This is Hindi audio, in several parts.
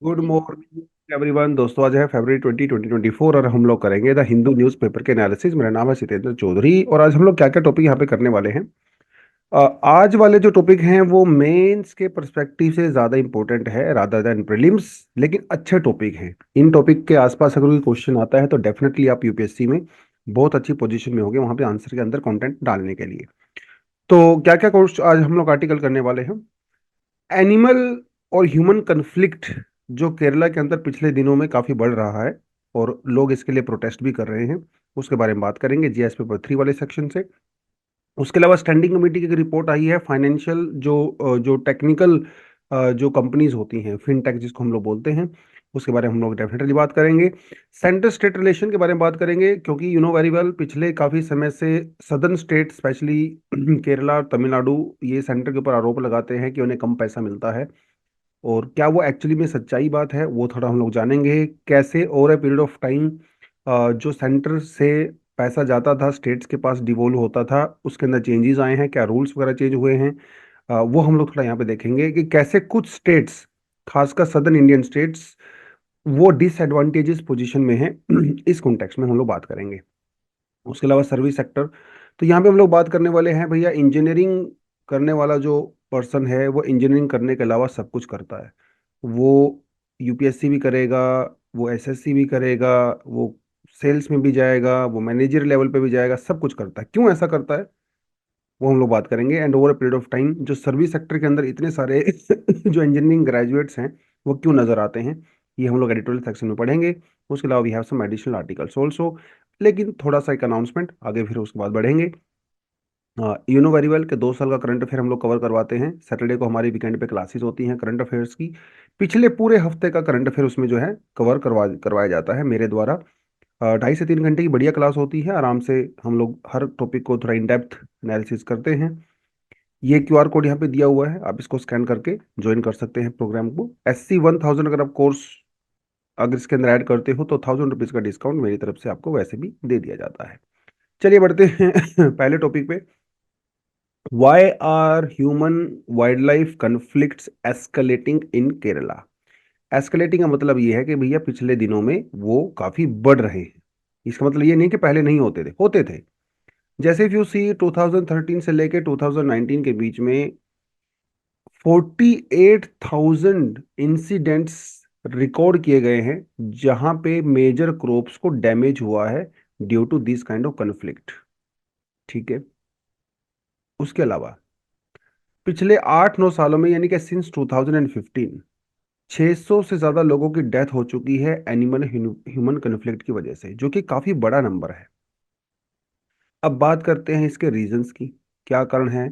Good morning everyone. दोस्तों, आज है फरवरी 20, 2024 और हम लोग करेंगे द हिंदू न्यूज़पेपर के एनालिसिस। मेरा नाम है सितेंद्र चौधरी और आज हम लोग क्या क्या टॉपिक यहाँ पे करने वाले हैं। आज वाले जो टॉपिक हैं वो मेंस के पर्सपेक्टिव से ज़्यादा इंपॉर्टेंट है रादर देन प्रीलिम्स, लेकिन अच्छे टॉपिक हैं। इन टॉपिक के आसपास अगर कोई क्वेश्चन आता है तो डेफिनेटली आप यूपीएससी में बहुत अच्छी पोजीशन में होंगे वहाँ पे आंसर के अंदर कंटेंट डालने के लिए। तो क्या क्या कोर्स आज हम लोग आर्टिकल करने वाले हैं। एनिमल और ह्यूमन कन्फ्लिक्ट जो केरला के अंदर पिछले दिनों में काफी बढ़ रहा है और लोग इसके लिए प्रोटेस्ट भी कर रहे हैं, उसके बारे में बात करेंगे जीएस पेपर 3 वाले सेक्शन से। उसके अलावा स्टैंडिंग कमेटी की एक रिपोर्ट आई है फाइनेंशियल जो टेक्निकल जो कंपनीज होती हैं, फिनटेक जिसको हम लोग बोलते हैं, उसके बारे में हम लोग डेफिनेटली बात करेंगे। सेंटर स्टेट रिलेशन के बारे में बात करेंगे क्योंकि यू नो वेरी वेल पिछले काफी समय से सदर्न स्टेट स्पेशली केरला और तमिलनाडु ये सेंटर के ऊपर आरोप लगाते हैं कि उन्हें कम पैसा मिलता है। और क्या वो एक्चुअली में सच्चाई बात है वो थोड़ा हम लोग जानेंगे। कैसे over a period of time जो सेंटर से पैसा जाता था स्टेट्स के पास डिवोल्व होता था, उसके अंदर चेंजेस आए हैं, क्या रूल्स वगैरह चेंज हुए हैं। वो हम लोग थोड़ा यहाँ पे देखेंगे कि कैसे कुछ स्टेट्स, खासकर सदर्न इंडियन स्टेट्स, वो डिसएडवांटेजेस पोजीशन में हैं। इस कॉन्टेक्स्ट में हम लोग बात करेंगे। उसके अलावा सर्विस सेक्टर, तो यहाँ पे हम लोग बात करने वाले हैं भैया इंजीनियरिंग करने वाला जो पर्सन है वो इंजीनियरिंग करने के अलावा सब कुछ करता है। वो यूपीएससी भी करेगा, वो एसएससी भी करेगा, वो सेल्स में भी जाएगा, वो मैनेजर लेवल पे भी जाएगा, सब कुछ करता है। क्यों ऐसा करता है वो हम लोग बात करेंगे। And over a period of time जो सर्विस सेक्टर के अंदर इतने सारे जो इंजीनियरिंग ग्रेजुएट्स हैं वो क्यों नजर आते हैं, ये हम लोग एडिटोरियल सेक्शन में पढ़ेंगे। उसके अलावा we have some additional articles also. लेकिन थोड़ा सा एक अनाउंसमेंट आगे, फिर उसके बाद बढ़ेंगे। यू नो वेरी वेल कि 2 साल का करंट अफेयर हम लोग कवर करवाते हैं। सैटरडे को हमारी वीकेंड पे क्लासेस होती हैं करंट अफेयर्स की। पिछले पूरे हफ्ते का करंट अफेयर उसमें जो है कवर करवाया जाता है मेरे द्वारा। 2.5 से 3 घंटे की बढ़िया क्लास होती है, आराम से हम लोग हर टॉपिक को थोड़ा इन डेप्थ एनालिसिस करते हैं। ये क्यूआर कोड यहाँ पे दिया हुआ है, आप इसको स्कैन करके ज्वाइन कर सकते हैं प्रोग्राम को। SC 1000 अगर आप कोर्स अगर इसके अंदर ऐड करते हो तो ₹1000 का डिस्काउंट मेरी तरफ से आपको वैसे भी दे दिया जाता है। चलिए बढ़ते हैं पहले टॉपिक पे। Why are human wildlife conflicts escalating in Kerala. Escalating का मतलब ये है कि भैया पिछले दिनों में वो काफी बढ़ रहे हैं। इसका मतलब ये नहीं कि पहले नहीं होते थे, होते थे। जैसे इफ यू सी 2013 से लेके 2019 के बीच में 48,000 इंसिडेंट्स रिकॉर्ड किए गए हैं जहां पे मेजर क्रॉप्स को डैमेज हुआ है due to this kind of conflict. ठीक है। उसके अलावा पिछले 8-9 सालों में यानी कि सिंस 2015 600 से ज्यादा लोगों की डेथ हो चुकी है एनिमल ह्यूमन कन्फ्लिक्ट की वजह से, जो कि काफी बड़ा नंबर है। अब बात करते हैं इसके रीजंस की, क्या कारण है।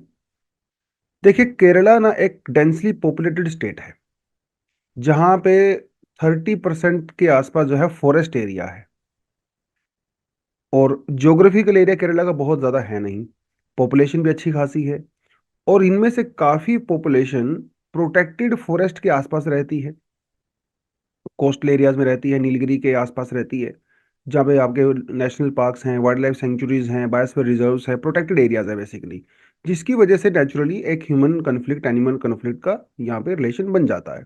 देखिए केरला ना एक डेंसली पॉपुलेटेड स्टेट है जहां पे 30% के आसपास जो है फॉरेस्ट एरिया है। और ज्योग्राफिकल एरिया केरला का बहुत ज़्यादा है नहीं, पॉपुलेशन भी अच्छी खासी है। और इनमें से काफ़ी पॉपुलेशन प्रोटेक्टेड फॉरेस्ट के आसपास रहती है, कोस्टल एरियाज में रहती है, नीलगिरी के आसपास रहती है, जहाँ पे आपके नेशनल पार्क्स हैं, वाइल्ड लाइफ सेंचुरीज हैं, बायोस्फीयर रिजर्व्स हैं, प्रोटेक्टेड एरियाज है बेसिकली। जिसकी वजह से नेचुरली एक ह्यूमन कन्फ्लिक्ट एनिमल कन्फ्लिक्ट का यहाँ पे रिलेशन बन जाता है।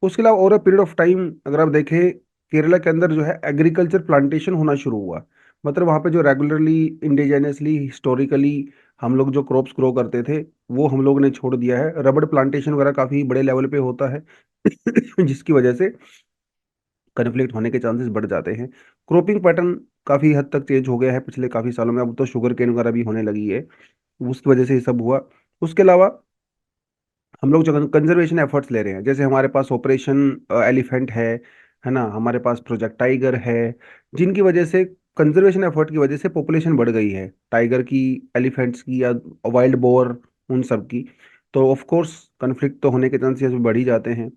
उसके अलावा over a period of time अगर आप देखें केरला के अंदर जो है एग्रीकल्चर प्लांटेशन होना शुरू हुआ। मतलब वहाँ पे जो रेगुलरली इंडिजिनसली हिस्टोरिकली हम लोग जो क्रॉप्स ग्रो करते थे वो हम लोग ने छोड़ दिया है। रबड़ प्लांटेशन वगैरह काफ़ी बड़े लेवल पे होता है जिसकी वजह से कन्फ्लिक्ट होने के चांसेस बढ़ जाते हैं। क्रॉपिंग पैटर्न काफ़ी हद तक चेंज हो गया है पिछले काफ़ी सालों में, अब तो शुगर केन वगैरह भी होने लगी है, उसकी वजह से ये सब हुआ। उसके अलावा हम लोग जो कंजर्वेशन एफर्ट्स ले रहे हैं, जैसे हमारे पास ऑपरेशन एलिफेंट है ना, हमारे पास प्रोजेक्ट टाइगर है, जिनकी वजह से कंजर्वेशन एफर्ट की वजह से पॉपुलेशन बढ़ गई है टाइगर की, एलिफेंट्स की या वाइल्ड बोर, उन सब की। तो ऑफ कोर्स कन्फ्लिक्ट तो होने के चांसेस बढ़ ही जाते हैं।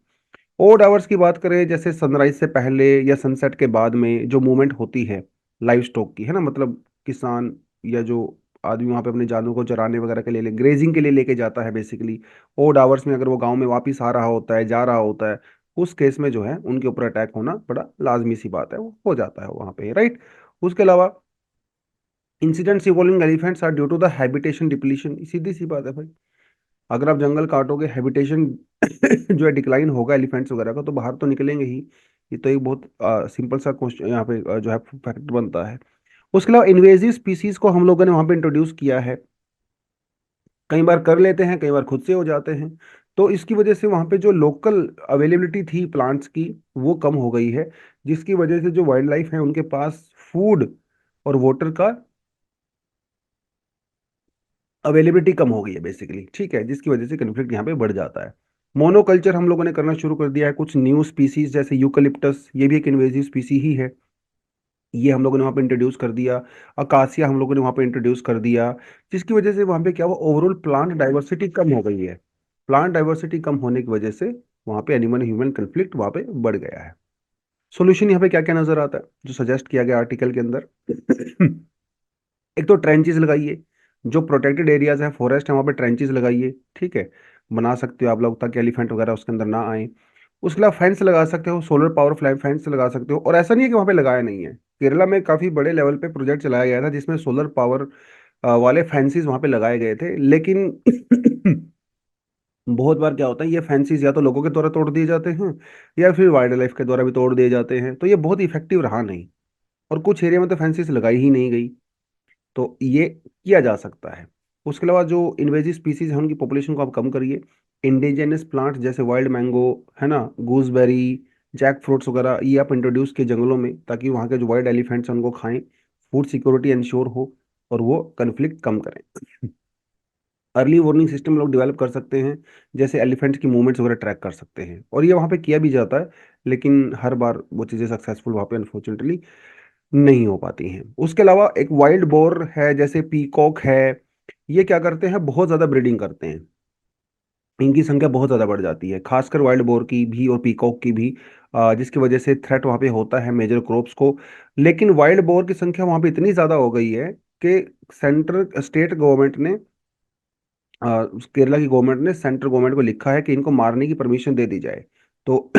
ओड आवर्स की बात करें, जैसे सनराइज से पहले या सनसेट के बाद में जो मूवमेंट होती है लाइव स्टॉक की, है ना, मतलब किसान या जो आदमी वहाँ पे अपने जानवरों को चराने वगैरह के लिए ग्रेजिंग के लिए लेके जाता है बेसिकली। ओड आवर्स में अगर वो गांव में वापस आ रहा होता है, जा रहा होता है, उस केस में जो है उनके ऊपर अटैक होना बड़ा लाजमी सी बात है, वो हो जाता है वहाँ पे, राइट। उसके अलावा incidents involving elephants are due to the habitation depletion, सीधी सी बात है भाई। अगर आप जंगल काटोगे, हैबिटेशन जो है डिक्लाइन होगा एलिफेंट्स वगैरह का, तो बाहर तो निकलेंगे ही। ये तो एक बहुत सिंपल सा क्वेश्चन यहाँ पे जो है फैक्ट बनता है। उसके अलावा इन्वेजिव स्पीसीज को हम लोगों ने वहाँ पे इंट्रोड्यूस किया है। कई बार कर लेते हैं, कई बार खुद से हो जाते हैं। तो इसकी वजह से वहाँ पे जो लोकल अवेलेबिलिटी थी प्लांट्स की, वो कम हो गई है, जिसकी वजह से जो वाइल्ड लाइफ है उनके पास फूड और वाटर का अवेलेबिलिटी कम हो गई है बेसिकली, ठीक है, जिसकी वजह से कन्फ्लिक्ट यहाँ पे बढ़ जाता है। मोनोकल्चर हम लोगों ने करना शुरू कर दिया है। कुछ न्यू स्पीसीज जैसे यूकलिप्टस, ये भी एक इन्वेजिव स्पीसी ही है, ये हम लोगों ने वहाँ पे इंट्रोड्यूस कर दिया। अकासिया हम लोगों ने वहाँ पे इंट्रोड्यूस कर दिया, जिसकी वजह से वहाँ पे क्या हुआ, ओवरऑल प्लांट डाइवर्सिटी कम हो गई है। प्लांट डाइवर्सिटी कम होने की वजह से वहाँ पे एनिमल ह्यूमन कन्फ्लिक्ट वहाँ पे बढ़ गया है। सोल्यूशन यहाँ पे क्या क्या नजर आता है जो सजेस्ट किया गया आर्टिकल के अंदर? एक तो ट्रेंचेस लगाइए, जो प्रोटेक्टेड एरियाज है, फॉरेस्ट है, वहाँ पे ट्रेंचेस लगाइए, ठीक है, बना सकते हो आप लोग, ताकि एलिफेंट वगैरह उसके अंदर ना आए। उसके अलावा फेंस लगा सकते हो, सोलर पावर फ्लैम फेंस लगा सकते हो। और ऐसा नहीं है कि वहाँ पे लगाया नहीं है, केरला में काफी बड़े लेवल पे प्रोजेक्ट चलाया गया था जिसमें सोलर पावर वाले फैंसीज वहाँ पे लगाए गए थे, लेकिन बहुत बार क्या होता है, ये फैंसीज या तो लोगों के द्वारा तोड़ दिए जाते हैं, या फिर वाइल्ड लाइफ के द्वारा भी तोड़ दिए जाते हैं, तो ये बहुत इफेक्टिव रहा नहीं। और कुछ एरिया में तो फैंसीज लगाई ही नहीं गई। तो ये किया जा सकता है। उसके अलावा जो इन्वेजिव स्पीसीज है उनकी पॉपुलेशन को आप कम करिए। इंडिजिनस प्लांट जैसे वाइल्ड मैंगो, है ना, गूसबेरी, जैक फ्रूट्स वगैरह, ये आप इंट्रोड्यूस किए जंगलों में, ताकि वहाँ के जो वाइल्ड एलिफेंट्स हैं उनको खाएं, फूड सिक्योरिटी इंश्योर हो, और वो कन्फ्लिक्ट कम करें। अर्ली वार्निंग सिस्टम लोग डेवलप कर सकते हैं, जैसे एलिफेंट्स की मूवमेंट्स वगैरह ट्रैक कर सकते हैं, और ये वहाँ पे किया भी जाता है, लेकिन हर बार वो चीज़ें सक्सेसफुल वहाँ पे अनफॉर्चुनेटली नहीं हो पाती हैं। उसके अलावा एक वाइल्ड बोर है, जैसे पीकॉक है, ये क्या करते हैं, बहुत ज़्यादा ब्रीडिंग करते हैं, इनकी संख्या बहुत ज़्यादा बढ़ जाती है, खासकर वाइल्ड बोर की भी और पीकॉक की भी, जिसकी वजह से थ्रेट वहाँ पे होता है मेजर क्रॉप्स को। लेकिन वाइल्ड बोर की संख्या वहाँ पे इतनी ज़्यादा हो गई है कि सेंट्रल स्टेट गवर्नमेंट ने, केरला की गवर्नमेंट ने सेंट्रल गवर्नमेंट को लिखा है कि इनको मारने की परमिशन दे दी जाए। तो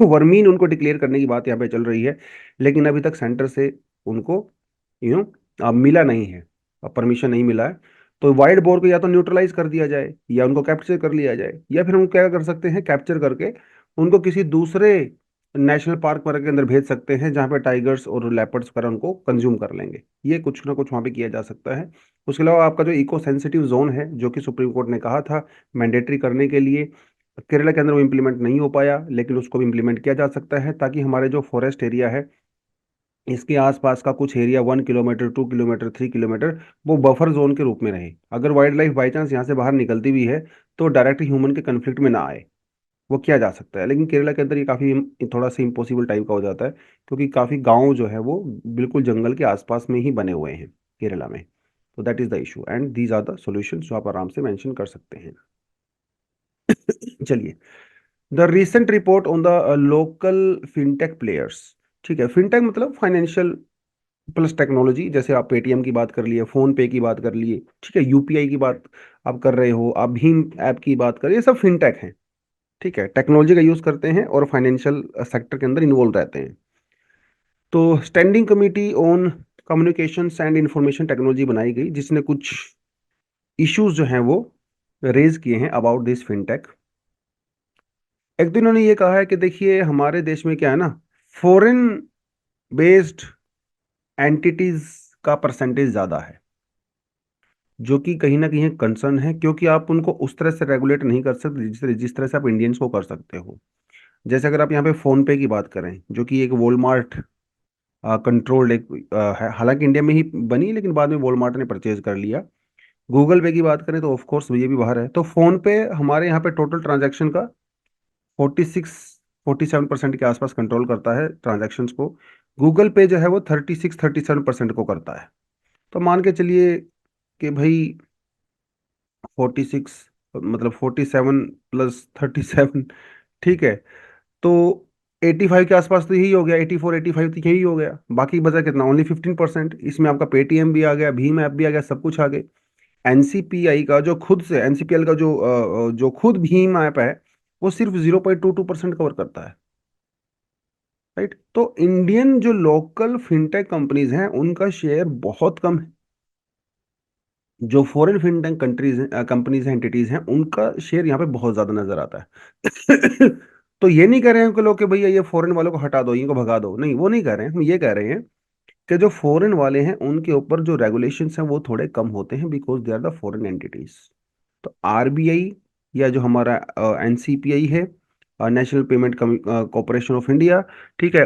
वर्मीन उनको डिक्लेयर करने की बात यहाँ पे चल रही है, लेकिन अभी तक सेंटर से उनको मिला नहीं है, परमिशन नहीं मिला है। तो वाइल्ड बोर को या तो न्यूट्रलाइज कर दिया जाए, या उनको कैप्चर कर लिया जाए, या फिर हम क्या कर सकते हैं, कैप्चर करके उनको किसी दूसरे नेशनल पार्क वगैरह के अंदर भेज सकते हैं, जहाँ पे टाइगर्स और लेपर्ड्स वगैरह उनको कंज्यूम कर लेंगे। ये कुछ ना कुछ वहाँ पे किया जा सकता है। उसके अलावा आपका जो इको सेंसिटिव जोन है, जो कि सुप्रीम कोर्ट ने कहा था मैंडेटरी करने के लिए, केरला के अंदर वो इम्प्लीमेंट नहीं हो पाया, लेकिन उसको भी इम्प्लीमेंट किया जा सकता है, ताकि हमारे जो फॉरेस्ट एरिया है, इसके आसपास का कुछ एरिया 1 किलोमीटर, 2 किलोमीटर, 3 किलोमीटर, वो बफर जोन के रूप में रहे। अगर वाइल्ड लाइफ बाई चांस यहाँ से बाहर निकलती भी है, तो डायरेक्ट ह्यूमन के कन्फ्लिक्ट में ना आए, वो किया जा सकता है। लेकिन केरला के अंदर ये काफ़ी थोड़ा सा इम्पॉसिबल टाइप का हो जाता है, क्योंकि काफ़ी गांव जो है वो बिल्कुल जंगल के आसपास में ही बने हुए हैं केरला में। तो that is the issue, and these are the solutions जो आप आराम से मेंशन कर सकते हैं। चलिए, the recent report on the local fintech players. ठीक है, फिनटेक मतलब फाइनेंशियल प्लस टेक्नोलॉजी, जैसे आप पेटीएम की बात कर लिए, फोन पे की बात कर लिए, ठीक है, यूपीआई की बात आप कर रहे हो, आप भीम ऐप की बात कर रहे, ये सब फिनटेक हैं। ठीक है, टेक्नोलॉजी का यूज करते हैं और फाइनेंशियल सेक्टर के अंदर इन्वॉल्व रहते हैं। तो standing committee on communications and information technology बनाई गई, जिसने कुछ इश्यूज जो हैं वो रेज किए हैं अबाउट दिस फिनटेक। एक तो इन्होंने ये कहा है कि देखिए, हमारे देश में क्या है ना, फॉरेन बेस्ड एंटिटीज का परसेंटेज ज़्यादा है, जो कि कहीं ना कहीं कंसर्न है, क्योंकि आप उनको उस तरह से रेगुलेट नहीं कर सकते जिस तरह से आप इंडियंस को कर सकते हो। जैसे अगर आप यहाँ पे फोन पे की बात करें, जो कि एक वॉलमार्ट कंट्रोल्ड एक है, हालांकि इंडिया में ही बनी, लेकिन बाद में वॉलमार्ट ने परचेज कर लिया। गूगल पे की बात करें तो ऑफ कोर्स ये भी बाहर है। तो फोन पे हमारे यहाँ पे टोटल ट्रांजैक्शन का 47% के आसपास कंट्रोल करता है ट्रांजैक्शंस को। गूगल पे जो है वो 37% को करता है। तो मान के चलिए कि भाई 46, मतलब 47 + 37, ठीक है, तो 85 के आसपास तो यही हो गया, 84 85 तो यही हो गया। बाकी बचा कितना, ओनली 15%। इसमें आपका पेटीएम भी आ गया, भीम ऐप भी आ गया, सब कुछ आ गए। एनसीपीआई का जो खुद से, एनसीपीएल का जो खुद भीम ऐप है, वो सिर्फ 0.22% कवर करता है। राइट, तो इंडियन जो लोकल फिनटेक कंपनीज हैं उनका शेयर बहुत कम है। जो फॉरेन फिनटेक कंट्रीज कंपनीज हैं, एंटिटीज हैं, उनका शेयर यहाँ पे बहुत ज्यादा नजर आता है। तो ये नहीं कह रहे हैं कि लोग कि भैया ये फॉरेन वालों को हटा दो, इनको भगा दो, नहीं वो नहीं कह रहे हैं। हम ये कह रहे हैं कि जो फॉरेन वाले हैं उनके ऊपर जो रेगुलेशंस हैं वो थोड़े कम होते हैं, because they are the foreign entities. तो आरबीआई या जो हमारा एनसीपीआई है, national payment corporation of India, ठीक है,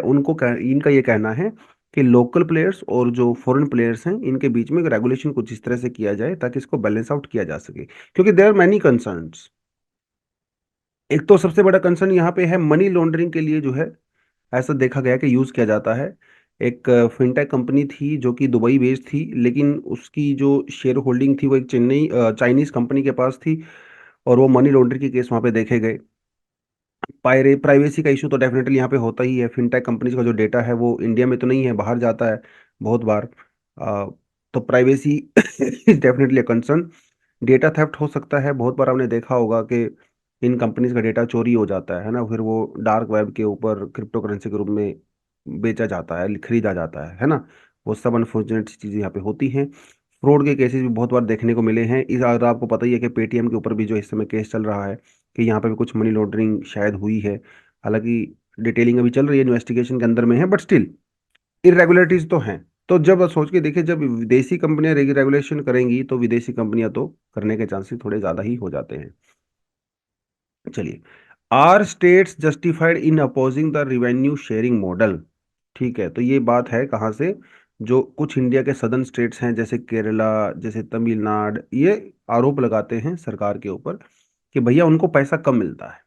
इनका ये कहना है कि लोकल प्लेयर्स और जो फॉरेन प्लेयर्स हैं इनके बीच में रेगुलेशन कुछ इस तरह से किया जाए ताकि इसको बैलेंस आउट किया जा सके, क्योंकि देयर आर मैनी कंसर्न्स। एक तो सबसे बड़ा कंसर्न यहाँ पे है मनी लॉन्ड्रिंग के लिए जो है, ऐसा देखा गया कि यूज किया जाता है। एक फिनटेक कंपनी थी जो कि दुबई बेस्ड थी, लेकिन उसकी जो शेयर होल्डिंग थी वो एक चेन्नई चाइनीज कंपनी के पास थी, और वो मनी लॉन्ड्रिंग के केस वहां पे देखे गए। प्राइवेसी का इशू तो डेफिनेटली यहाँ पे होता ही है। फिनटेक कंपनीज का जो डेटा है वो इंडिया में तो नहीं है, बाहर जाता है बहुत बार। अ, तो privacy is definitely a concern. Data theft हो सकता है, बहुत बार आपने देखा होगा कि इन कंपनीज का डेटा चोरी हो जाता है ना, फिर वो डार्क वेब के ऊपर क्रिप्टो करेंसी के रूप में बेचा जाता है, खरीदा जाता है ना। वो सब अनफॉर्चुनेट चीज़ें यहाँ पे होती हैं। फ्रॉड के केसेस भी बहुत बार देखने को मिले हैं। इस अगर आपको पता ही है कि पेटीएम के ऊपर भी जो इस समय केस चल रहा है कि यहाँ पे भी कुछ मनी लॉन्ड्रिंग शायद हुई है। हालांकि डिटेलिंग अभी चल रही है, इन्वेस्टिगेशन के अंदर में है, बट स्टिल इरेगुलरिटीज तो हैं। तो जब सोच के देखिए, जब विदेशी कंपनियां रेगुलेशन करेंगी तो विदेशी कंपनियां तो करने के चांसेस थोड़े ज्यादा ही हो जाते हैं। चलिए, are states justified in opposing the revenue sharing model. ठीक है, तो ये बात है कहाँ से, जो कुछ इंडिया के सदर्न स्टेट्स हैं जैसे केरला, जैसे तमिलनाडु, ये आरोप लगाते हैं सरकार के ऊपर कि भैया उनको पैसा कम मिलता है।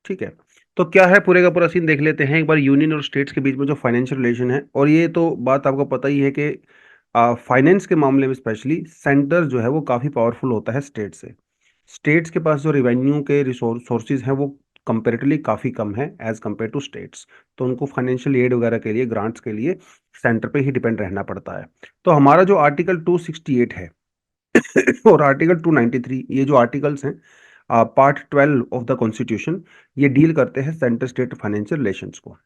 ठीक है, तो क्या है पूरे का पूरा सीन देख लेते हैं एक बार। यूनियन और स्टेट्स के बीच में जो फाइनेंशियल रिलेशन है, और ये तो बात आपको पता ही है कि फाइनेंस के मामले में स्पेशली सेंटर जो है वो काफ़ी पावरफुल होता है स्टेट से। स्टेट्स के पास जो रिवेन्यू के रिसोर्स सोर्सेज हैं वो कंपेरेटिवली काफ़ी कम है एज कम्पेयर टू स्टेट्स। तो उनको फाइनेंशियल एड वगैरह के लिए, ग्रांट्स के लिए सेंटर पे ही डिपेंड रहना पड़ता है। तो हमारा जो आर्टिकल 268 है और आर्टिकल 293, ये जो आर्टिकल्स हैं, पार्ट 12 ऑफ द कॉन्स्टिट्यूशन, ये डील करते हैं सेंटर स्टेट फाइनेंशियल रिलेशंस को।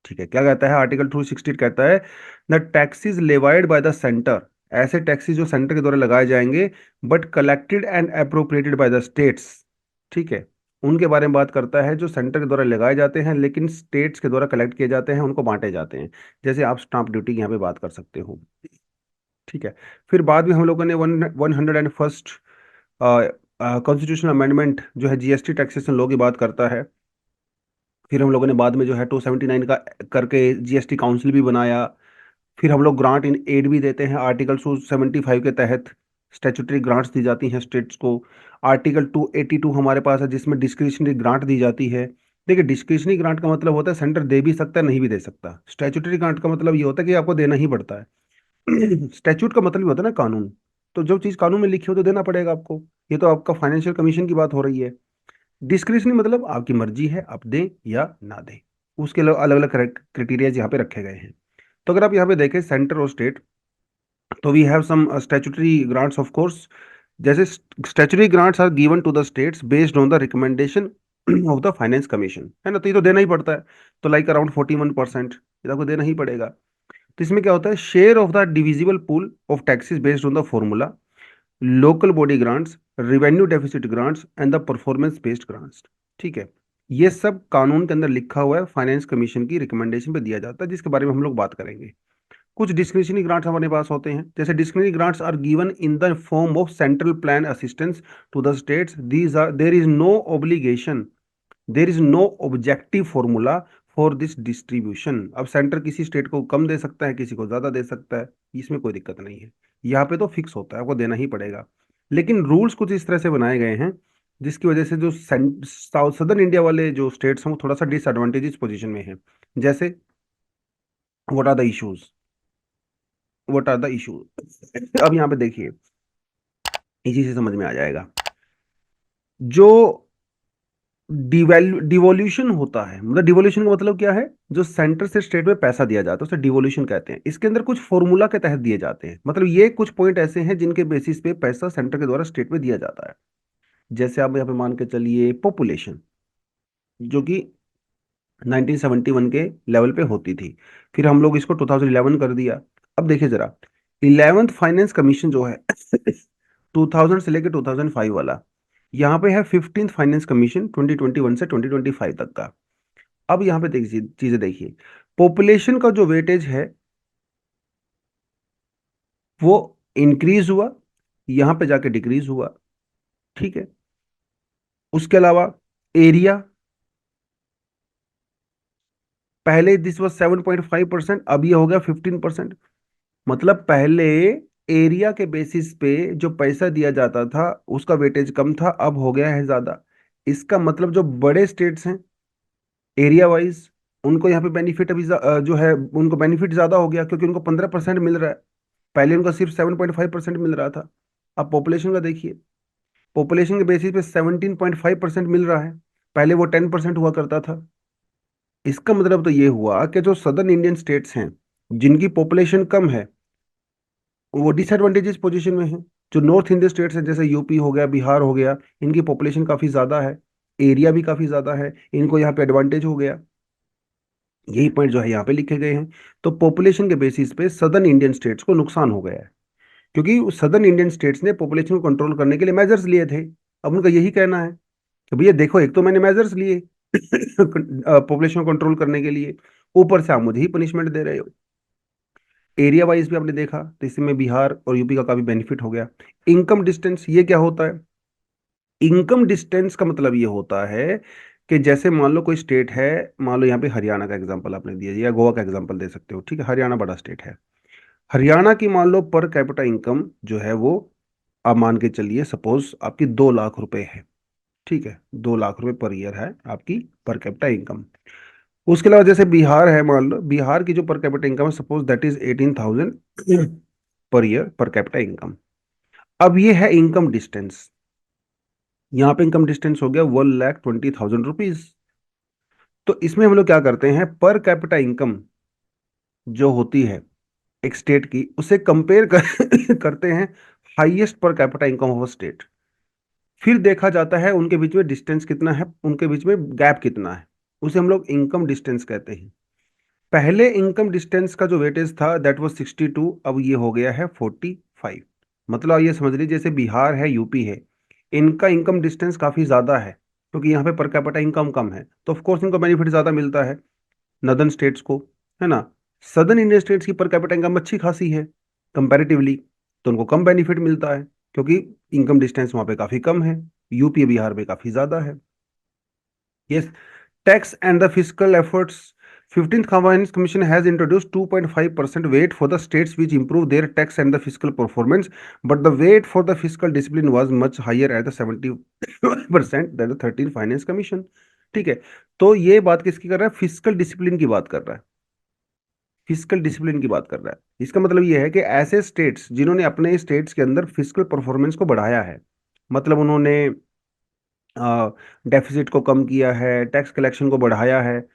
ठीक है, क्या कहता है आर्टिकल 268? कहता है the taxes levied by the centre, ऐसे टैक्सेस जो सेंटर के द्वारा लगाए जाएंगे but collected and appropriated by the states. ठीक है, उनके बारे में बात करता है जो सेंटर के द्वारा लगाए जाते हैं लेकिन स्टेट्स के द्वारा कलेक्ट किए जाते हैं, उनको बांटे जाते हैं। जैसे आप स्टाम्प ड्यूटी की यहाँ पे बात कर सकते हो। ठीक है, फिर बाद में हम लोगों ने 101st कॉन्स्टिट्यूशनल अमेंडमेंट जो है जीएसटी टैक्सेशन लॉ की बात करता है। फिर हम लोगों ने बाद में जो है 279 का करके जीएसटी काउंसिल भी बनाया। फिर हम लोग ग्रांट इन एड भी देते हैं, आर्टिकल 275 के तहत स्टैट्यूटरी ग्रांट्स दी जाती हैं स्टेट्स को। आर्टिकल 282 हमारे पास है जिसमें डिस्क्रिशनरी ग्रांट दी जाती है। देखिए, डिस्क्रिशनरी ग्रांट का मतलब होता है सेंटर दे भी सकता है, नहीं भी दे सकता। स्टैट्यूटरी ग्रांट का मतलब ये होता है कि आपको देना ही पड़ता है। स्टैट्यूट का मतलब ही होता है ना कानून। तो जो चीज कानून में लिखी हो तो देना पड़ेगा आपको। ये तो आपका फाइनेंशियल कमीशन की बात हो रही है। डिस्क्रिशनरी मतलब आपकी मर्जी है, आप दें या ना दें। उसके अलग अलग क्राइटेरिया यहाँ पे रखे गए हैं। तो अगर आप यहाँ पे देखें सेंटर और स्टेट, तो we have some statutory grants of course. जैसे statutory grants are given to the states based on the recommendation of the finance commission, है ना। तो ये तो देना ही पड़ता है। तो लाइक अराउंड 41% ये आपको देना ही पड़ेगा। तो इसमें क्या होता है, share of the divisible pool of taxes based on the formula, local body grants, revenue deficit grants and the performance based grants. ठीक है, ये सब कानून के अंदर लिखा हुआ है, फाइनेंस कमीशन की रिकमेंडेशन पे दिया जाता है, जिसके बारे में हम लोग बात करेंगे। कुछ डिस्क्रिशनरी ग्रांट्स हमारे पास होते हैं, जैसे discretionary grants are given in the form of central plan assistance to the states. These are there is no obligation, there is no objective formula for this distribution. अब सेंटर किसी स्टेट को कम दे सकता है, किसी को ज्यादा दे सकता है, इसमें कोई दिक्कत नहीं है। यहाँ पे तो फिक्स होता है, आपको देना ही पड़ेगा। लेकिन रूल्स कुछ इस तरह से बनाए गए हैं जिसकी वजह से जो साउथ सदर्न इंडिया वाले जो स्टेट्स हैं वो थोड़ा सा डिसएडवांटेजेस पोजीशन में है। जैसे what are the issues, what are the issues, अब यहाँ पे देखिए, इसी से समझ में आ जाएगा। जो डिवोल्यूशन होता है, मतलब डिवोल्यूशन का मतलब क्या है, जो सेंटर से स्टेट में पैसा दिया जाता है उसे डिवोल्यूशन कहते हैं। इसके अंदर कुछ फॉर्मूला के तहत दिए जाते हैं, मतलब ये कुछ पॉइंट ऐसे हैं जिनके बेसिस पे पैसा सेंटर के द्वारा स्टेट में दिया जाता है। जैसे आप यहाँ पे मान के चलिए पॉपुलेशन, जो कि 1971 के लेवल पे होती थी, फिर हम लोग इसको 2011 कर दिया। अब देखिए जरा, 11th फाइनेंस कमीशन जो है 2000 से लेकर 2005 वाला, यहाँ पे है 15th फाइनेंस कमीशन 2021 से 2025 तक का। अब यहाँ पे देखिए चीजें देखिए, पॉपुलेशन का जो वेटेज है वो इंक्रीज हुआ, यहाँ पे जाके डिक्रीज हुआ, ठीक है। उसके अलावा एरिया, पहले दिस वाज 7.5%, अब ये हो गया 15%। मतलब पहले एरिया के बेसिस पे जो पैसा दिया जाता था उसका वेटेज कम था, अब हो गया है ज्यादा। इसका मतलब जो बड़े स्टेट्स हैं एरिया वाइज, उनको यहाँ पे बेनिफिट अभी जो है उनको बेनिफिट ज्यादा हो गया, क्योंकि उनको 15% मिल रहा है। पहले उनका सिर्फ 7.5% मिल रहा था। अब पॉपुलेशन का देखिए, पॉपुलेशन के बेसिस पे 17.5% मिल रहा है, पहले वो 10% हुआ करता था। इसका मतलब तो ये हुआ कि जो सदर्न इंडियन स्टेट्स हैं जिनकी पॉपुलेशन कम है वो डिसएडवांटेजेस पोजीशन में है। जो नॉर्थ इंडियन स्टेट्स हैं जैसे यूपी हो गया, बिहार हो गया, इनकी पॉपुलेशन काफी ज्यादा है, एरिया भी काफी ज्यादा है, इनको यहाँ पे एडवांटेज हो गया। यही पॉइंट जो है यहाँ पे लिखे गए हैं। तो पॉपुलेशन के बेसिस पे सदर्न इंडियन स्टेट्स को नुकसान हो गया है, क्योंकि सदर्न इंडियन स्टेट्स ने पॉपुलेशन को कंट्रोल करने के लिए मेजर्स लिए थे। अब उनका यही कहना है कि भैया देखो, एक तो मैंने मेजर्स लिए पॉपुलेशन को कंट्रोल करने के लिए, ऊपर से आप मुझे ही पनिशमेंट दे रहे हो। एरिया वाइज भी आपने देखा तो इसमें बिहार और यूपी का काफी बेनिफिट हो गया। इनकम डिस्टेंस, ये क्या होता है? इनकम डिस्टेंस का मतलब ये होता है कि जैसे मान लो कोई स्टेट है, मान लो यहाँ पे हरियाणा का एग्जांपल आपने दिया या गोवा का एग्जांपल दे सकते हो, ठीक है, हरियाणा बड़ा स्टेट है। हरियाणा की मान लो पर कैपिटा इनकम जो है वो, आप मान के चलिए सपोज आपकी 2 लाख रुपए है, ठीक है, 2 लाख रुपए पर ईयर है आपकी पर कैपिटा इनकम। उसके अलावा जैसे बिहार है, मान लो बिहार की जो पर कैपिटा इनकम है suppose that is 18,000 per year per capita income. अब ये है इनकम डिस्टेंस, यहाँ पे इनकम डिस्टेंस हो गया 1,20,000 रुपीज। तो इसमें हम लोग क्या करते हैं, पर कैपिटा इनकम जो होती है एक स्टेट की, उसे कंपेयर करते हैं highest per capita income of state. फिर देखा जाता है उनके बीच में डिस्टेंस कितना है, उनके बीच में गैप कितना है, उसे हम लोग इनकम डिस्टेंस कहते हैं। पहले इनकम डिस्टेंस का जो वेटेज था दैट वाज 62, अब ये हो गया है 45। मतलब ये समझ लीजिए जैसे बिहार है, यूपी है, इनका इनकम डिस्टेंस काफी ज्यादा है, क्योंकि यहाँ पे पर कैपिटा इनकम कम है, तो ऑफ कोर्स इनको बेनिफिट ज्यादा मिलता है नदर्न स्टेट्स को, है ना। सदर्न इंडियन स्टेट्स की पर कैपिटा इनकम अच्छी खासी है कंपैरेटिवली, तो उनको कम बेनिफिट मिलता है, क्योंकि इनकम डिस्टेंस वहाँ पे काफी कम है, यूपी बिहार में काफी ज्यादा है। Yes, tax and the fiscal efforts. 15th Finance Commission has introduced 2.5% weight for the states which improve their tax and the fiscal performance, but the weight for the fiscal discipline was much higher at the 70% than the 13th Finance Commission. ठीक है, तो ये बात किसकी कर रहा है? फिजिकल डिसिप्लिन की बात कर रहा है, फिजिकल डिसिप्लिन की बात कर रहा है। इसका मतलब ये है कि ऐसे स्टेट्स जिन्होंने अपने स्टेट्स के अंदर फिजिकल परफॉर्मेंस को बढ़ाया है, मतलब उन्होंने डेफिसिट को कम किया है, टैक्स कलेक्शन को बढ़ाया है,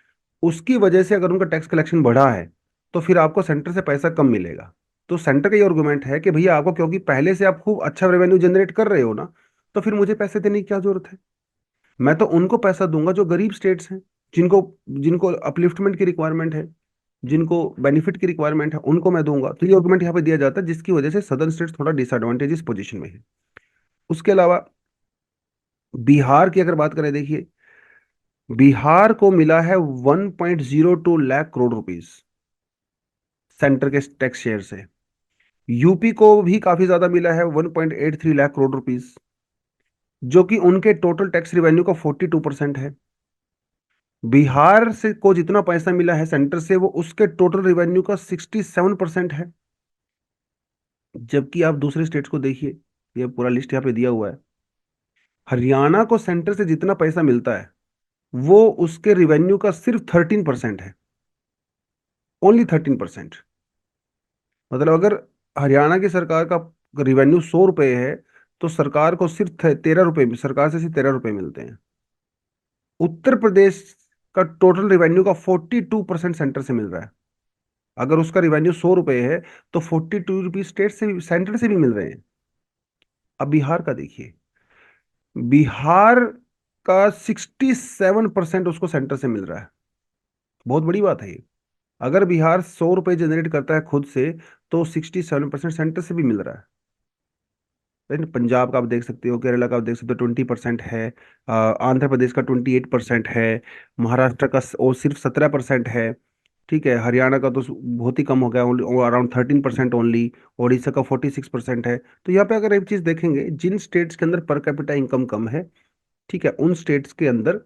उसकी वजह से अगर उनका टैक्स कलेक्शन बढ़ा है तो फिर आपको सेंटर से पैसा कम मिलेगा। तो सेंटर का ये आर्गुमेंट है कि भैया आपको, क्योंकि पहले से आप खूब अच्छा रेवेन्यू जनरेट कर रहे हो ना, तो फिर मुझे पैसे देने की क्या जरूरत है? मैं तो उनको पैसा दूंगा जो गरीब स्टेट्स हैं, जिनको जिनको अपलिफ्टमेंट की रिक्वायरमेंट है, जिनको बेनिफिट की रिक्वायरमेंट है, उनको मैं दूंगा। तो ये आर्गुमेंट यहाँ पे दिया जाता है, जिसकी वजह से सदर्न स्टेट्स थोड़ा डिसएडवांटेजेस पोजीशन में है। उसके अलावा बिहार की अगर बात करें, देखिए बिहार को मिला है 1.02 लाख करोड़ रुपीस सेंटर के टैक्स शेयर से। यूपी को भी काफी ज्यादा मिला है 1.83 लाख करोड़ रुपीस, जो कि उनके टोटल टैक्स रिवेन्यू का 42% है। बिहार से को जितना पैसा मिला है सेंटर से वो उसके टोटल रिवेन्यू का 67% है। जबकि आप दूसरे स्टेट्स को देखिए, ये पूरा लिस्ट यहाँ पे दिया हुआ है, हरियाणा को सेंटर से जितना पैसा मिलता है वो उसके रिवेन्यू का सिर्फ 13% है, ओनली 13%। मतलब अगर हरियाणा की सरकार का रिवेन्यू 100 रुपए है, तो सरकार को सिर्फ 13 रुपए, सरकार से सिर्फ 13 रुपए मिलते हैं। उत्तर प्रदेश का टोटल रिवेन्यू का 42% सेंटर से मिल रहा है। अगर उसका रिवेन्यू 100 रुपए है तो 42 रुपीज स्टेट से भी, सेंटर से भी मिल रहे हैं। अब बिहार का देखिए, बिहार का 67% उसको सेंटर से मिल रहा है। बहुत बड़ी बात है ये। अगर बिहार 100 रुपये जनरेट करता है खुद से, तो 67% सेंटर से भी मिल रहा है। राइट, पंजाब का आप देख सकते हो, केरला का आप देख सकते हो 20% है, आंध्र प्रदेश का 28% है, महाराष्ट्र का और सिर्फ 17% है। ठीक है, हरियाणा का तो बहुत ही कम हो गया, अराउंड 13% ओनली। ओडिशा का 46% है। तो यहाँ पे अगर एक चीज देखेंगे, जिन स्टेट्स के अंदर पर कैपिटा इनकम कम है, ठीक है, उन स्टेट्स के अंदर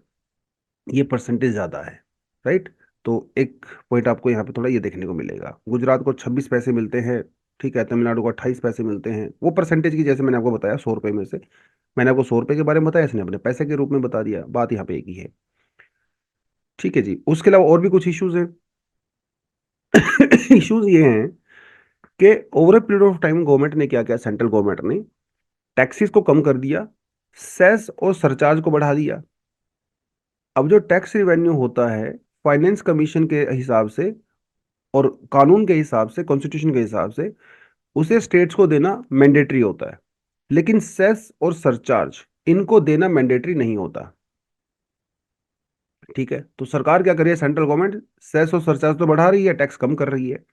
ये परसेंटेज ज्यादा है। राइट। तो एक पॉइंट आपको यहाँ पे थोड़ा ये देखने को मिलेगा, गुजरात को 26 पैसे मिलते हैं, ठीक है, तमिलनाडु को 28 पैसे मिलते हैं। वो परसेंटेज की, जैसे मैंने आपको बताया 100 रुपए में से, मैंने आपको 100 रुपए के बारे में बताया, इसने अपने पैसे के रूप में बता दिया, बात यहाँ पे एक ही है। ठीक है जी, उसके अलावा और भी कुछ इश्यूज हैं। इश्यूज ये हैं कि over a period of time government ने क्या किया, सेंट्रल गवर्नमेंट ने टैक्सेस को कम कर दिया, सेस और सरचार्ज को बढ़ा दिया। अब जो टैक्स रिवेन्यू होता है, फाइनेंस कमीशन के हिसाब से और कानून के हिसाब से, कॉन्स्टिट्यूशन के हिसाब से, उसे स्टेट्स को देना मैंडेटरी होता है। लेकिन सेस और सरचार्ज इनको देना मैंडेटरी नहीं होता। ठीक है, तो सरकार क्या कर रही है, सेंट्रल गवर्नमेंट सेस और सरचार्ज तो बढ़ा रही है, टैक्स कम कर रही है।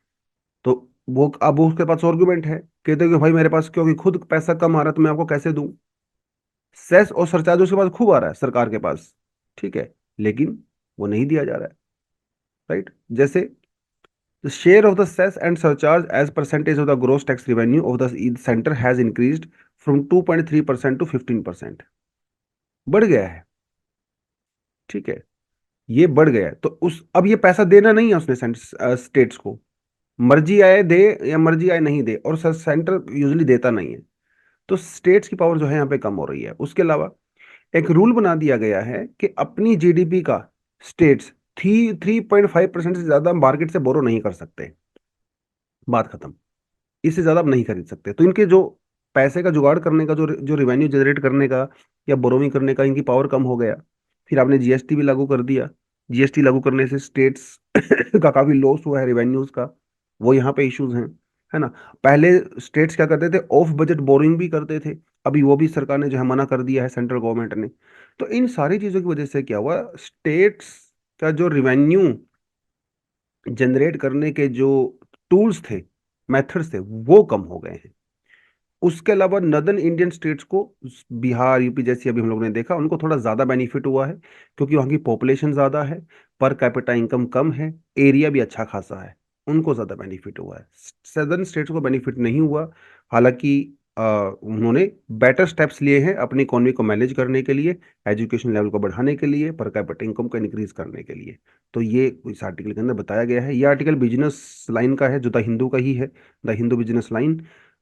तो वो, अब उसके पास आर्गुमेंट है, कहते हैं कि भाई मेरे पास क्योंकि खुद पैसा कम आ रहा है तो मैं आपको कैसे दूं। सेस और सरचार्ज उसके पास खूब आ रहा है सरकार के पास, ठीक है, लेकिन वो नहीं दिया जा रहा है। राइट। जैसे the share of the cess and surcharge as percentage of the gross tax revenue of the center has increased from 2.3% to 15%। बढ़ गया है। ठीक है, ये बढ़ गया है। तो उस, अब ये पैसा देना नहीं है उसने स्टेट्स को, मर्जी आए दे या मर्जी आए नहीं दे, और सेंटर यूजली देता नहीं है। तो स्टेट्स की पावर जो है यहाँ पे कम हो रही है। उसके अलावा एक रूल बना दिया गया है कि अपनी जीडीपी का स्टेट्स 3.5% से ज्यादा मार्केट से बोरो नहीं कर सकते। बात खत्म। इससे ज्यादा आप नहीं खरीद सकते। तो इनके जो पैसे का जुगाड़ करने का, जो जो रिवेन्यू जनरेट करने का या बोरोविंग करने का, इनकी पावर कम हो गया। फिर आपने जीएसटी भी लागू कर दिया। जीएसटी लागू करने से स्टेट्स का काफी लॉस हुआ है रिवेन्यूज का। वो यहाँ पे इश्यूज हैं, है ना। पहले स्टेट्स क्या करते थे, ऑफ बजट बोरिंग भी करते थे, अभी वो भी सरकार ने जो है मना कर दिया है, सेंट्रल गवर्नमेंट ने। तो इन सारी चीजों की वजह से क्या हुआ, स्टेट्स का जो रिवेन्यू जनरेट करने के जो टूल्स थे, मेथड्स थे, वो कम हो गए हैं। उसके अलावा नदर्न इंडियन स्टेट्स को, बिहार यूपी जैसी अभी हम लोगों ने देखा, उनको थोड़ा ज्यादा बेनिफिट हुआ है, क्योंकि वहाँ की पॉपुलेशन ज्यादा है, पर कैपिटा इनकम कम है, एरिया भी अच्छा खासा है, उनको ज्यादा बेनिफिट हुआ है। सदर्न स्टेट्स को बेनिफिट नहीं हुआ। हालांकि उन्होंने बेटर स्टेप्स लिए हैं अपनी इकोनॉमी को मैनेज करने के लिए, एजुकेशन लेवल को बढ़ाने के लिए, पर कैपिटा इनकम को इंक्रीज करने के लिए। तो ये इस आर्टिकल के अंदर बताया गया है। ये आर्टिकल बिजनेस लाइन का है, जो द हिंदू का ही है, द हिंदू बिजनेस लाइन,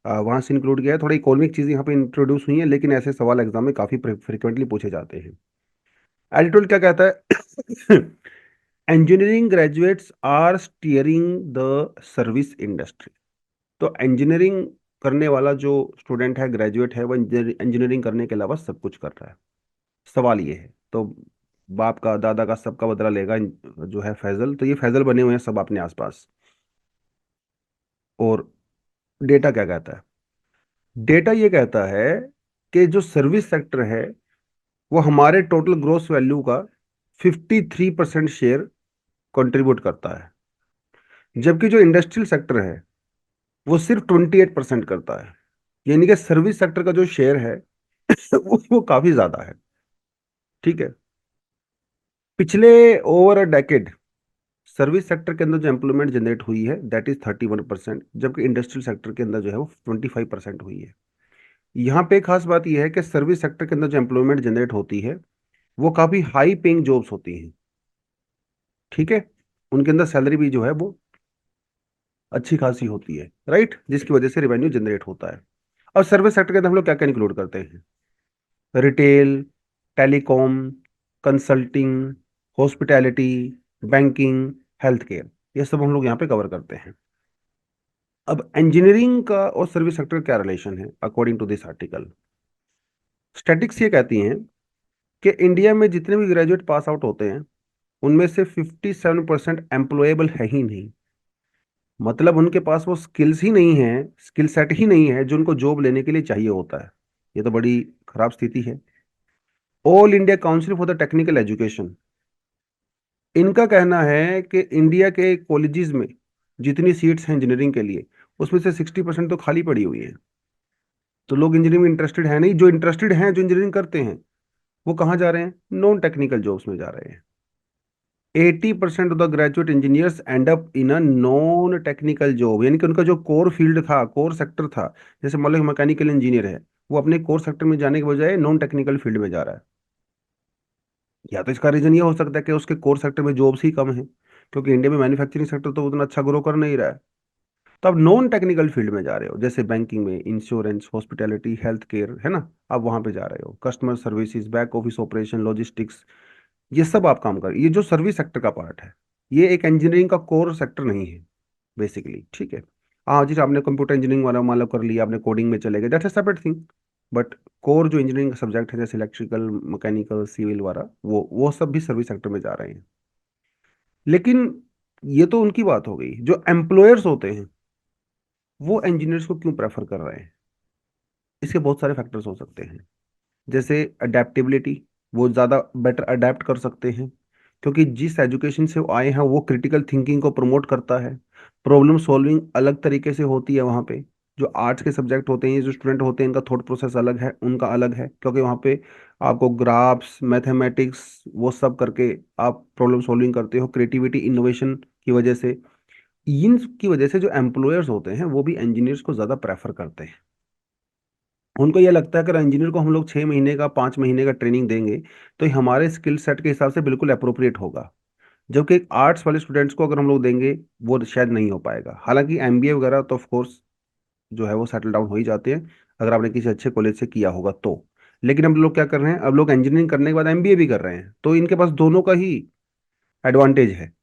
वहां से इंक्लूड किया है। थोड़ा इकोनॉमिक चीजें यहाँ पे इंट्रोड्यूस हुई हैं, लेकिन ऐसे सवाल एग्जाम में काफी फ्रिक्वेंटली पूछे जाते हैं। एडिटोरियल क्या कहता है, engineering graduates are steering the service industry. तो इंजीनियरिंग करने वाला जो स्टूडेंट है, ग्रेजुएट है, वो इंजीनियरिंग करने के अलावा सब कुछ कर रहा है। सवाल ये है, तो बाप का दादा का सबका बदला लेगा जो है फैजल। तो ये फैजल बने हुए हैं सब अपने आसपास। और डेटा क्या कहता है, डेटा ये कहता है कि जो सर्विस सेक्टर है, वो हमारे टोटल ग्रोस वैल्यू का 53% शेयर कंट्रीब्यूट करता है, जबकि जो इंडस्ट्रियल सेक्टर है वो सिर्फ 28% करता है। यानी कि सर्विस सेक्टर का जो शेयर है वो काफी ज्यादा है। ठीक है, पिछले over a decade service sector के अंदर जो एम्प्लॉयमेंट जनरेट हुई है, दैट इज 31%, जबकि इंडस्ट्रियल सेक्टर के अंदर जो है वो 25% हुई है। यहाँ पे खास बात यह है कि सर्विस सेक्टर के अंदर जो एम्प्लॉयमेंट जनरेट होती है, वो काफी हाई पेइंग जॉब्स होती हैं। ठीक है, उनके अंदर सैलरी भी जो है वो अच्छी खासी होती है, राइट, जिसकी वजह से रेवेन्यू जनरेट होता है। और सर्विस सेक्टर के अंदर हम लोग क्या क्या इंक्लूड करते हैं, retail, telecom, consulting, hospitality, banking, health care, ये सब हम लोग यहाँ पे कवर करते हैं। अब इंजीनियरिंग का और सर्विस सेक्टर क्या रिलेशन है, according to this article, statics ये कहती हैं कि इंडिया में जितने भी ग्रेजुएट पास आउट होते हैं, उनमें से 57% एम्प्लॉयबल है ही नहीं। मतलब उनके पास वो स्किल्स ही नहीं है, स्किल सेट ही नहीं है जो उनको जॉब लेने के लिए चाहिए होता है। ये तो बड़ी खराब स्थिति है। All India council for the technical education इनका कहना है कि इंडिया के कॉलेजेस में जितनी सीट्स हैं इंजीनियरिंग के लिए, उसमें से 60% तो खाली पड़ी हुई हैं। तो लोग इंजीनियरिंग में इंटरेस्टेड है नहीं, जो इंटरेस्टेड हैं, जो इंजीनियरिंग करते हैं, वो कहाँ जा रहे हैं? नॉन टेक्निकल जॉब्स में जा रहे हैं। 80% of the graduate engineers and up in a non technical job, यानी कि उनका जो कोर फील्ड था, कोर सेक्टर था, जैसे मान लो मैकेनिकल इंजीनियर है, वो अपने कोर सेक्टर में जाने के बजाय नॉन टेक्निकल फील्ड में जा रहा है। या तो इसका रीजन ये हो सकता है कि उसके कोर सेक्टर में जॉब्स ही कम है, क्योंकि इंडिया में मैन्युफैक्चरिंग सेक्टर तो उतना अच्छा ग्रो कर नहीं रहा है। तो आप नॉन टेक्निकल फील्ड में जा रहे हो, जैसे बैंकिंग में, इंश्योरेंस, हॉस्पिटैलिटी, हेल्थ केयर, है ना, आप वहां पे जा रहे हो, customer services, back office operation, logistics, ये सब आप काम कर, ये जो सर्विस सेक्टर का पार्ट है, ये एक इंजीनियरिंग का कोर सेक्टर नहीं है बेसिकली। ठीक है। हाँ जी, आपने कंप्यूटर इंजीनियरिंग वाला मान लो कर लिया, आपने कोडिंग में चले गए, that's a separate thing. But core जो इंजीनियरिंग का सब्जेक्ट है, जैसे इलेक्ट्रिकल, मैकेनिकल, सिविल वाला, वो सब भी सर्विस सेक्टर में जा रहे हैं। लेकिन ये तो उनकी बात हो गई, जो एम्प्लॉयर्स होते हैं वो इंजीनियर्स को क्यों प्रेफर कर रहे हैं? इसके बहुत सारे फैक्टर्स हो सकते हैं। जैसे अडेप्टेबिलिटी, वो ज़्यादा बेटर अडेप्ट कर सकते हैं, क्योंकि जिस एजुकेशन से वो आए हैं वो क्रिटिकल थिंकिंग को प्रमोट करता है। प्रॉब्लम सॉल्विंग अलग तरीके से होती है वहाँ पे। जो आर्ट्स के सब्जेक्ट होते हैं, ये जो स्टूडेंट होते हैं, इनका थॉट प्रोसेस अलग है, उनका अलग है, क्योंकि वहाँ पे आपको ग्राफ्स, मैथमेटिक्स, वो सब करके आप प्रॉब्लम सॉल्विंग करते हो, क्रिएटिविटी, इनोवेशन की वजह से। इन की वजह से जो एम्प्लॉयर्स होते हैं वो भी इंजीनियर्स को ज़्यादा प्रेफर करते हैं। उनको ये लगता है कि इंजीनियर को हम लोग 6 महीने का, 5 महीने का ट्रेनिंग देंगे तो ये हमारे स्किल सेट के हिसाब से बिल्कुल अप्रोप्रिएट होगा। जबकि एक आर्ट्स वाले स्टूडेंट्स को अगर हम लोग देंगे, वो शायद नहीं हो पाएगा। हालांकि एमबीए वगैरह तो ऑफ कोर्स जो है वो सेटल डाउन हो ही जाते हैं, अगर आपने किसी अच्छे कॉलेज से किया होगा तो। लेकिन अब लोग क्या कर रहे हैं, अब लोग इंजीनियरिंग करने के बाद एमबीए भी कर रहे हैं, तो इनके पास दोनों का ही एडवांटेज है।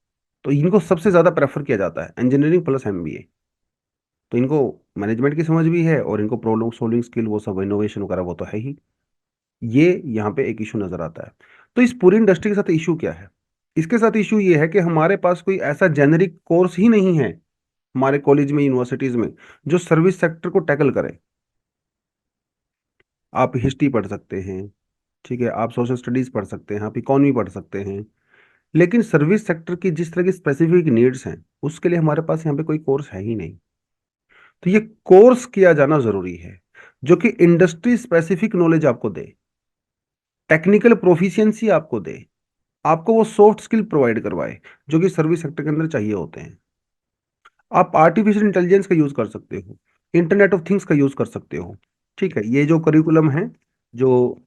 तो इनको सबसे ज्यादा प्रेफर किया जाता है इंजीनियरिंग प्लस एमबीए। तो इनको मैनेजमेंट की समझ भी है, और इनको प्रॉब्लम सॉल्विंग स्किल, वो सब इनोवेशन वगैरह वो तो है ही। ये यहाँ पे एक इशू नजर आता है। तो इस पूरी इंडस्ट्री के साथ इशू क्या है? इसके साथ इशू ये है कि हमारे पास कोई ऐसा जेनरिक कोर्स ही नहीं है हमारे कॉलेज में, यूनिवर्सिटीज में, जो सर्विस सेक्टर को टैकल करे। आप हिस्ट्री पढ़ सकते हैं, ठीक है, आप सोशल स्टडीज पढ़ सकते हैं, आप इकोनॉमी पढ़ सकते हैं, लेकिन सर्विस सेक्टर की जिस तरह की स्पेसिफिक नीड्स हैं, उसके लिए हमारे पास यहाँ पे कोई कोर्स है ही नहीं। तो ये कोर्स किया जाना जरूरी है, जो कि इंडस्ट्री स्पेसिफिक नॉलेज आपको दे, टेक्निकल प्रोफिशिएंसी आपको दे, आपको वो सॉफ्ट स्किल प्रोवाइड करवाए, जो कि सर्विस सेक्टर के अंदर चाहिए होते हैं। आप आर्टिफिशियल इंटेलिजेंस का यूज कर सकते हो, इंटरनेट ऑफ थिंग्स का यूज कर सकते हो। ठीक है, ये जो करिकुलम है, जो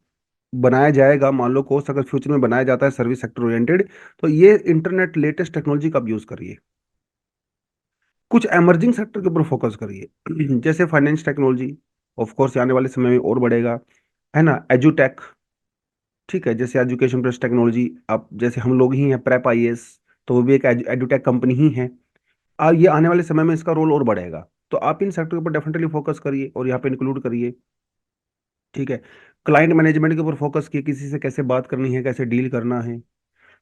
बनाया जाएगा, मान लो कोर्स अगर फ्यूचर में बनाया जाता है सर्विस सेक्टर ओरिएंटेड, तो ये इंटरनेट, लेटेस्ट टेक्नोलॉजी का आप यूज करिए। कुछ एमर्जिंग सेक्टर के ऊपर फोकस करिए जैसे फाइनेंस टेक्नोलॉजी, ऑफ कोर्स आने वाले समय में और बढ़ेगा, है ना, एजुटेक। ठीक है, जैसे एजुकेशन प्लस टेक्नोलॉजी, अब जैसे हम लोग ही हैं प्रेप आईएएस, तो वो भी एक एडुटेक कंपनी ही है। और ये आने वाले समय में इसका रोल और बढ़ेगा। तो आप इन सेक्टर के ऊपर डेफिनेटली फोकस करिए और यहाँ पे इंक्लूड करिए। ठीक है, क्लाइंट मैनेजमेंट के ऊपर फोकस किए, किसी से कैसे बात करनी है, कैसे डील करना है,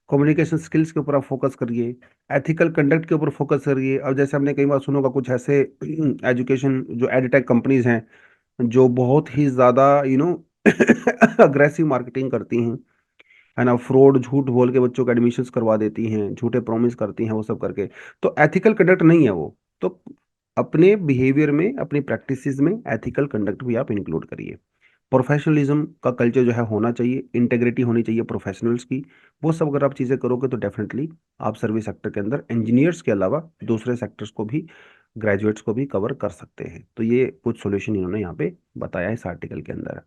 कम्युनिकेशन स्किल्स के ऊपर आप फोकस करिए, एथिकल कंडक्ट के ऊपर फोकस करिए। अब जैसे हमने कई बार सुना होगा, कुछ ऐसे एजुकेशन जो एडटेक कंपनीज हैं, जो बहुत ही ज़्यादा अग्रेसिव मार्केटिंग करती हैं, है ना, फ्रॉड, झूठ बोल के बच्चों के एडमिशन्स करवा देती हैं, झूठे प्रॉमिस करती हैं, वो सब करके। तो एथिकल कंडक्ट नहीं है वो। तो अपने बिहेवियर में, अपनी प्रैक्टिसेस में एथिकल कंडक्ट भी आप इंक्लूड करिए। प्रोफेशनलिज्म का कल्चर जो है होना चाहिए, इंटेग्रिटी होनी चाहिए प्रोफेशनल्स की। वो सब अगर आप चीज़ें करोगे तो डेफिनेटली आप सर्विस सेक्टर के अंदर इंजीनियर्स के अलावा दूसरे सेक्टर्स को भी, ग्रेजुएट्स को भी कवर कर सकते हैं। तो ये कुछ सॉल्यूशन इन्होंने यहाँ पे बताया है इस आर्टिकल के अंदर।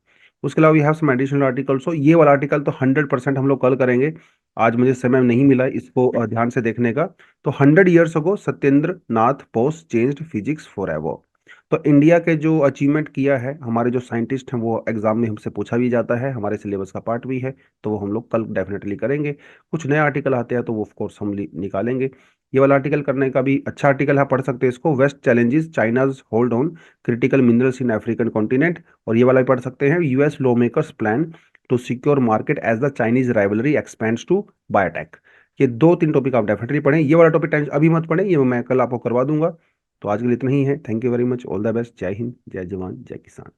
उसके अलावा we have some additional articles. So ये वाला आर्टिकल तो 100% हम लोग कल करेंगे। आज मुझे समय नहीं मिला इसको ध्यान से देखने का। तो 100 years ago Satyendra Nath Bose changed physics for ever. तो इंडिया के जो अचीवमेंट किया है, हमारे जो साइंटिस्ट हैं, वो एग्जाम में हमसे पूछा भी जाता है, हमारे सिलेबस का पार्ट भी है। तो वो हम लोग कल डेफिनेटली करेंगे। कुछ नए आर्टिकल आते हैं तो वो ऑफ कोर्स हम निकालेंगे। ये वाला आर्टिकल करने का भी अच्छा आर्टिकल है, पढ़ सकते हैं इसको, West challenges China's hold on critical minerals in African continent. और ये वाला भी पढ़ सकते हैं, US lawmakers plan to secure market as the Chinese rivalry expands to biotech. ये 2-3 टॉपिक आप डेफिनेटली पढ़ें। ये वाला टॉपिक अभी मत पढ़ें, ये मैं कल आपको करवा दूंगा। तो आज के लिए इतना ही है। Thank you very much, all the best, जय हिंद, जय जवान, जय किसान।